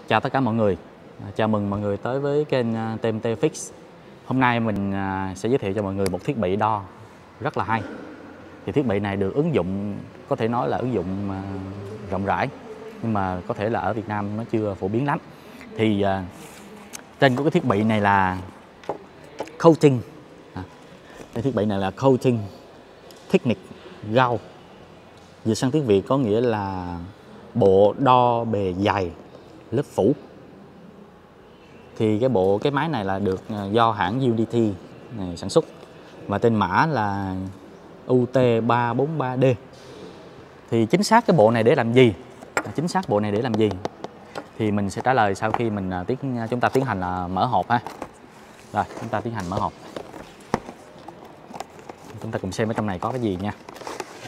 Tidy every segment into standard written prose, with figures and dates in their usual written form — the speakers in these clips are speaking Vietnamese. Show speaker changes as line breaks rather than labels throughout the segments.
Chào tất cả mọi người, chào mừng mọi người tới với kênh TMT Fix. Hôm nay mình sẽ giới thiệu cho mọi người một thiết bị đo rất là hay. Thì thiết bị này được ứng dụng, có thể nói là ứng dụng rộng rãi, nhưng mà có thể là ở Việt Nam nó chưa phổ biến lắm. Thì tên của cái thiết bị này là Coating. Cái thiết bị này là Coating Technique Gauge. Dịch sang tiếng Việt có nghĩa là bộ đo bề dày lớp phủ. Thì cái máy này là được do hãng Unity này sản xuất và tên mã là UT343D. Thì chính xác cái bộ này để làm gì? Chính xác bộ này để làm gì? Thì mình sẽ trả lời sau khi chúng ta tiến hành mở hộp ha. Rồi, chúng ta tiến hành mở hộp. Chúng ta cùng xem ở trong này có cái gì nha.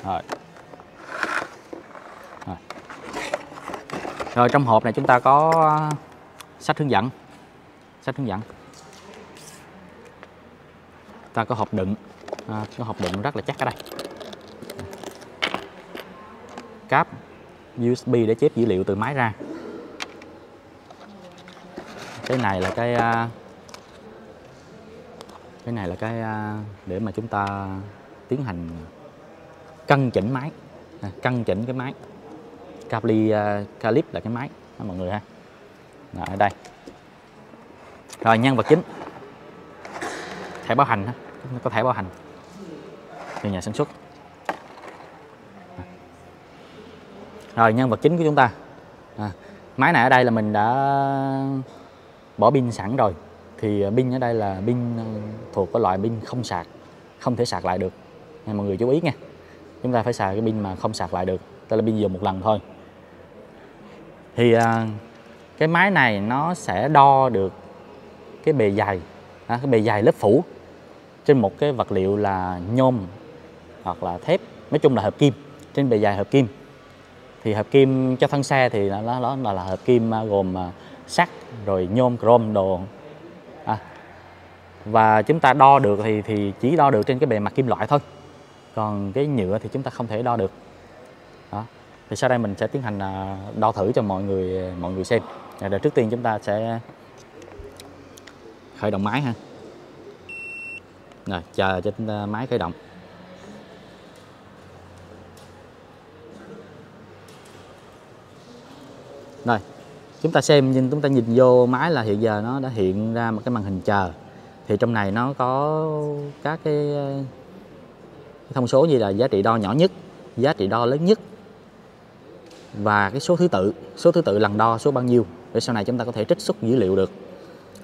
Rồi. Rồi trong hộp này chúng ta có sách hướng dẫn. Ta có hộp đựng, có hộp đựng rất là chắc ở đây. Cáp USB để chép dữ liệu từ máy ra. Cái này là cái để mà chúng ta tiến hành cân chỉnh máy, cân chỉnh cái máy. Calip là cái máy đó mọi người ha. Rồi, ở đây. Rồi nhân vật chính, thẻ bảo hành, có thẻ bảo hành từ nhà sản xuất. Rồi nhân vật chính của chúng ta, máy này ở đây là mình đã bỏ pin sẵn rồi. Thì pin ở đây là pin thuộc cái loại pin không sạc, không thể sạc lại được. Nên mọi người chú ý nha, chúng ta phải xài cái pin mà không sạc lại được, tức là pin dùng một lần thôi. Thì cái máy này nó sẽ đo được cái bề dày, cái bề dày lớp phủ trên một cái vật liệu là nhôm hoặc là thép, nói chung là hợp kim, trên bề dày hợp kim. Thì hợp kim cho thân xe thì nó là hợp kim gồm sắt rồi nhôm, chrome đồ. Và chúng ta đo được thì chỉ đo được trên cái bề mặt kim loại thôi, còn cái nhựa thì chúng ta không thể đo được. Đó. Thì sau đây mình sẽ tiến hành đo thử cho mọi người xem. Rồi trước tiên chúng ta sẽ khởi động máy ha. Rồi chờ cho máy khởi động. Rồi chúng ta xem, nhưng chúng ta nhìn vô máy là hiện giờ nó đã hiện ra một cái màn hình chờ. Thì trong này nó có các cái thông số như là giá trị đo nhỏ nhất, giá trị đo lớn nhất và cái số thứ tự lần đo số bao nhiêu, để sau này chúng ta có thể trích xuất dữ liệu được.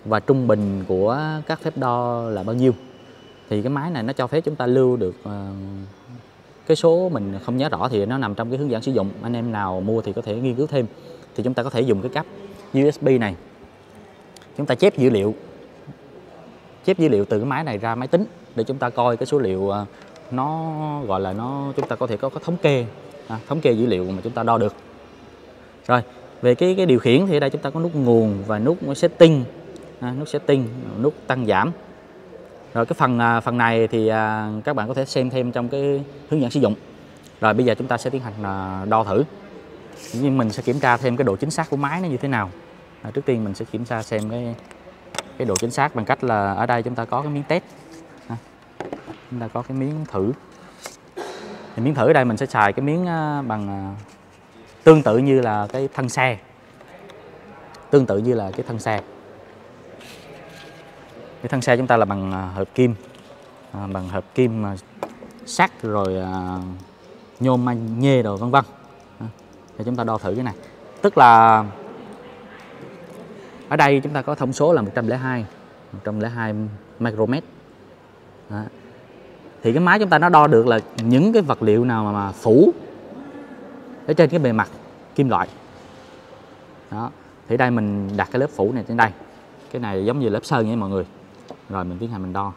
Và trung bình của các phép đo là bao nhiêu. Thì cái máy này nó cho phép chúng ta lưu được cái số mình không nhớ rõ, thì nó nằm trong cái hướng dẫn sử dụng. Anh em nào mua thì có thể nghiên cứu thêm. Thì chúng ta có thể dùng cái cáp USB này, chúng ta chép dữ liệu từ cái máy này ra máy tính để chúng ta coi cái số liệu, nó gọi là chúng ta có thể có thống kê dữ liệu mà chúng ta đo được. Rồi về cái điều khiển thì ở đây chúng ta có nút nguồn và nút setting, nút tăng giảm. Rồi cái phần này thì các bạn có thể xem thêm trong cái hướng dẫn sử dụng. Rồi bây giờ chúng ta sẽ tiến hành đo thử. Nhưng mình sẽ kiểm tra thêm cái độ chính xác của máy nó như thế nào. Trước tiên mình sẽ kiểm tra xem cái độ chính xác bằng cách là ở đây chúng ta có cái miếng test. Chúng ta có cái miếng thử. Thì miếng thử ở đây mình sẽ xài cái miếng bằng tương tự như là cái thân xe. Cái thân xe chúng ta là bằng hợp kim sắt rồi nhôm magie rồi vân vân. Thì chúng ta đo thử cái này. Tức là ở đây chúng ta có thông số là 102 micromet. Đó. Thì cái máy chúng ta nó đo được là những cái vật liệu nào mà phủ ở trên cái bề mặt kim loại. Đó. Thì đây mình đặt cái lớp phủ này trên đây. Cái này giống như lớp sơn nha mọi người. Rồi mình tiến hành mình đo.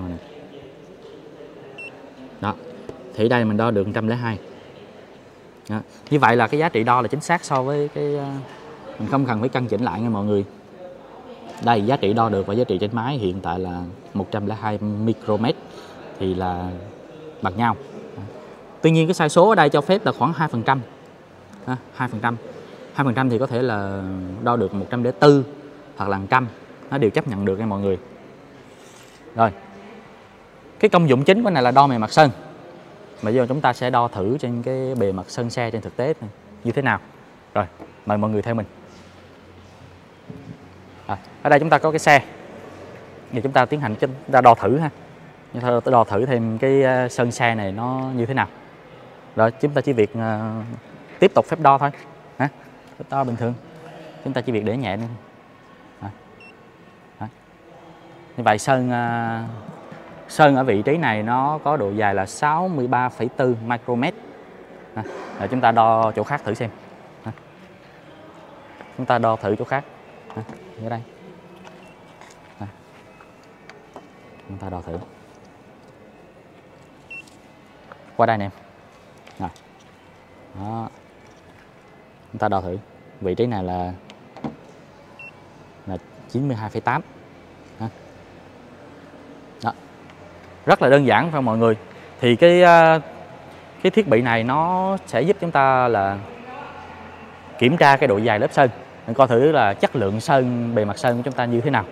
Này. Đó. Thì đây mình đo được 102. Đó. Như vậy là cái giá trị đo là chính xác so với cái mình không cần phải căn chỉnh lại nha mọi người. Đây giá trị đo được và giá trị trên máy hiện tại là 102 micromet thì là bằng nhau. Tuy nhiên cái sai số ở đây cho phép là khoảng 2%. 2%. 2% thì có thể là đo được 104 hoặc là 100, nó đều chấp nhận được nha mọi người. Rồi, cái công dụng chính của này là đo bề mặt sơn. Bây giờ chúng ta sẽ đo thử trên cái bề mặt sơn xe trên thực tế này, như thế nào. Rồi, mời mọi người theo mình. Ở đây chúng ta có cái xe. Giờ chúng ta tiến hành chúng ta đo thử ha. Đo thử thêm cái sơn xe này nó như thế nào. Rồi chúng ta chỉ việc tiếp tục phép đo thôi. Phép đo bình thường. Chúng ta chỉ việc để nhẹ lên. Như vậy sơn ở vị trí này nó có độ dài là 63,4 micromet. Rồi chúng ta đo chỗ khác thử xem. Chúng ta đo thử chỗ khác. Ở đây. Chúng ta đo thử. Qua đây nè em. Đó. Chúng ta đo thử. Vị trí này là 92,8. Đó. Rất là đơn giản phải mọi người. Thì cái thiết bị này nó sẽ giúp chúng ta là kiểm tra cái độ dài lớp sơn, mình coi thử là chất lượng sơn, bề mặt sơn của chúng ta như thế nào.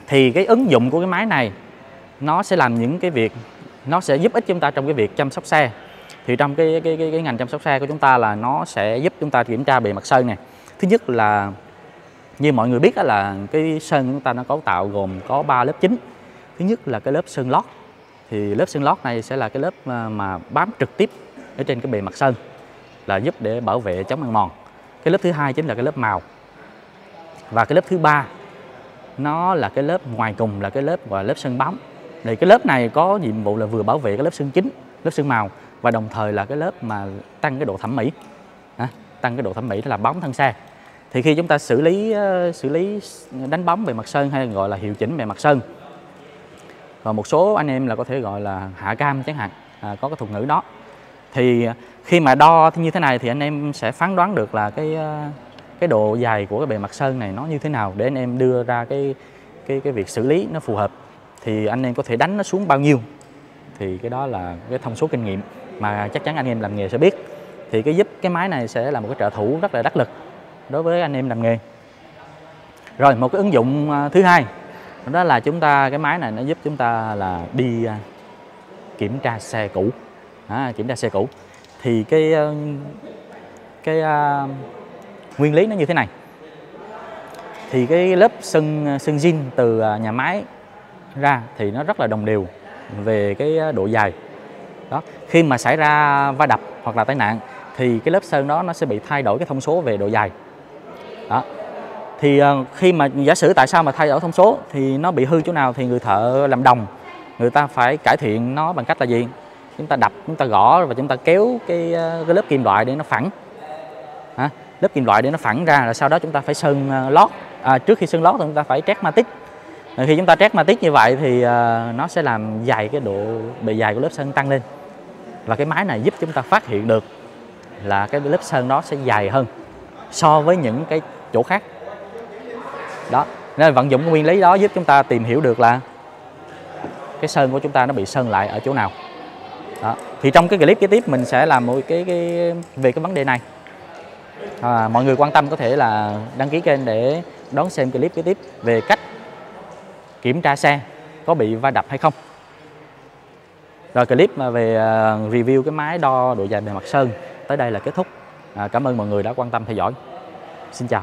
Thì cái ứng dụng của cái máy này nó sẽ làm những cái việc, nó sẽ giúp ích chúng ta trong cái việc chăm sóc xe. Thì trong cái ngành chăm sóc xe của chúng ta là nó sẽ giúp chúng ta kiểm tra bề mặt sơn này. Thứ nhất là như mọi người biết là cái sơn của chúng ta nó cấu tạo gồm có 3 lớp chính. Thứ nhất là cái lớp sơn lót. Thì lớp sơn lót này sẽ là cái lớp mà bám trực tiếp ở trên cái bề mặt sơn, là giúp để bảo vệ chống ăn mòn. Cái lớp thứ hai chính là cái lớp màu. Và cái lớp thứ ba nó là cái lớp ngoài cùng, là cái lớp gọi là lớp sơn bóng. Thì cái lớp này có nhiệm vụ là vừa bảo vệ cái lớp sơn chính, lớp sơn màu, và đồng thời là cái lớp mà tăng cái độ thẩm mỹ. Tăng cái độ thẩm mỹ là bóng thân xe. Thì khi chúng ta xử lý đánh bóng bề mặt sơn, hay gọi là hiệu chỉnh bề mặt sơn, và một số anh em là có thể gọi là hạ cam chẳng hạn, có cái thuật ngữ đó. Thì khi mà đo như thế này thì anh em sẽ phán đoán được là cái độ dài của cái bề mặt sơn này nó như thế nào, để anh em đưa ra cái việc xử lý nó phù hợp. Thì anh em có thể đánh nó xuống bao nhiêu. Thì cái đó là cái thông số kinh nghiệm mà chắc chắn anh em làm nghề sẽ biết. Thì cái giúp cái máy này sẽ là một cái trợ thủ rất là đắc lực đối với anh em làm nghề. Rồi một cái ứng dụng thứ hai đó là cái máy này nó giúp chúng ta là đi kiểm tra xe cũ. Kiểm tra xe cũ. Thì cái nguyên lý nó như thế này. Thì cái lớp sơn zin từ nhà máy ra thì nó rất là đồng đều về cái độ dài. Đó, khi mà xảy ra va đập hoặc là tai nạn thì cái lớp sơn đó nó sẽ bị thay đổi cái thông số về độ dài. Đó. Thì khi mà giả sử tại sao mà thay đổi thông số thì nó bị hư chỗ nào thì người thợ làm đồng, người ta phải cải thiện nó bằng cách là gì? Chúng ta đập, chúng ta gõ và chúng ta kéo cái lớp kim loại để nó phẳng. Lớp kim loại để nó phẳng ra, rồi sau đó chúng ta phải sơn lót. Trước khi sơn lót thì chúng ta phải trét matic. Khi chúng ta trét matic như vậy thì nó sẽ làm dài cái độ bề dài của lớp sơn tăng lên. Và cái máy này giúp chúng ta phát hiện được là cái lớp sơn đó sẽ dài hơn so với những cái chỗ khác. Đó, nên vận dụng cái nguyên lý đó giúp chúng ta tìm hiểu được là cái sơn của chúng ta nó bị sơn lại ở chỗ nào. Đó. Thì trong cái clip kế tiếp mình sẽ làm một về cái vấn đề này. Mọi người quan tâm có thể là đăng ký kênh để đón xem clip kế tiếp về cách kiểm tra xe có bị va đập hay không. Rồi clip mà về review cái máy đo độ dài bề mặt sơn tới đây là kết thúc. Cảm ơn mọi người đã quan tâm theo dõi. Xin chào.